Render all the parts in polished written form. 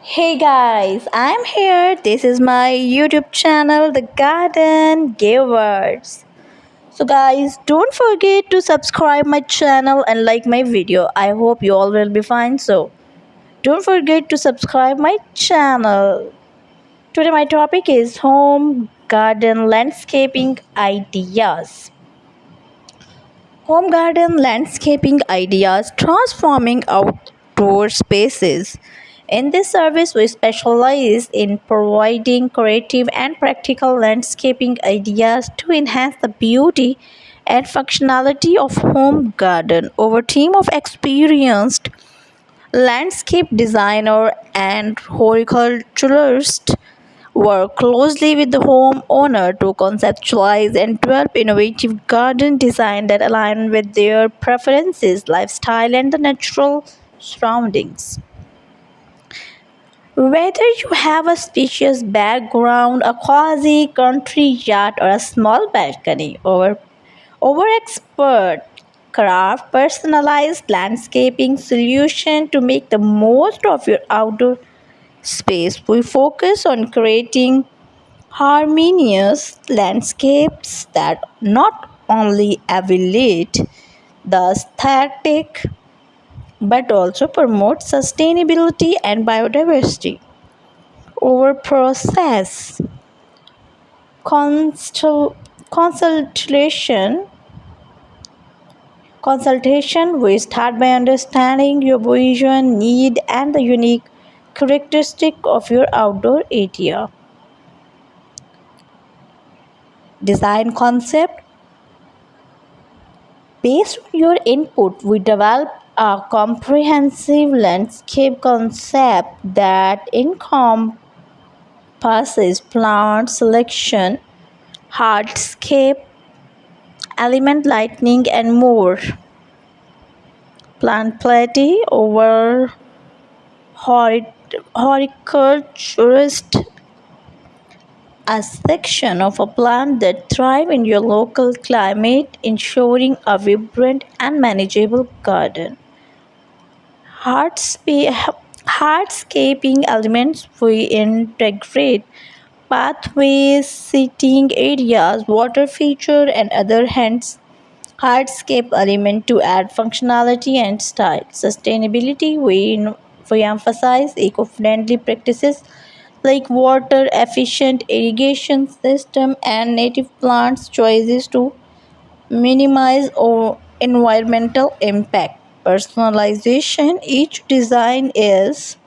Hey guys, I'm here. This is my YouTube channel, The Garden Givers. So guys, don't forget to subscribe my channel and like my video. I hope you all will be fine. So don't forget to subscribe my channel. Today my topic is home garden landscaping ideas. Home garden landscaping ideas transforming outdoor spaces. In this service, we specialize in providing creative and practical landscaping ideas to enhance the beauty and functionality of home garden. Our team of experienced landscape designer and horticulturist work closely with the homeowner to conceptualize and develop innovative garden design that align with their preferences, lifestyle, and the natural surroundings. Whether you have a spacious background, a cozy country yard, or a small balcony, our expert craft personalized landscaping solution to make the most of your outdoor space. We focus on creating harmonious landscapes that not only elevate the aesthetic but also promote sustainability and biodiversity. Our process consultation consultation we start by understanding your vision, need, and the unique characteristic of your outdoor area. Design concept. Based on your input, we develop a comprehensive landscape concept that encompasses plant selection, hardscape, element lighting, and more. Plant plating over horticulturist, a section of a plant that thrive in your local climate, ensuring a vibrant and manageable garden. Hardspa- Hardscaping elements we integrate pathways, seating areas, water feature, and other hardscape element to add functionality and style. Sustainability we emphasize eco-friendly practices like water efficient irrigation system and native plants choices to minimize environmental impact. Personalization. Each design is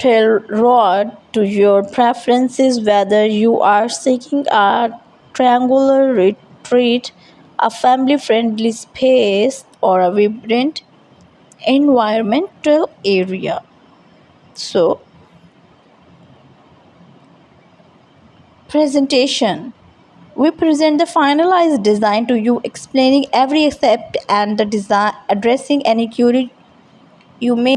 tailored to your preferences, whether you are seeking a triangular retreat, a family friendly space, or a vibrant environmental area. So, presentation. We present the finalized design to you, explaining every step and the design, addressing any query you may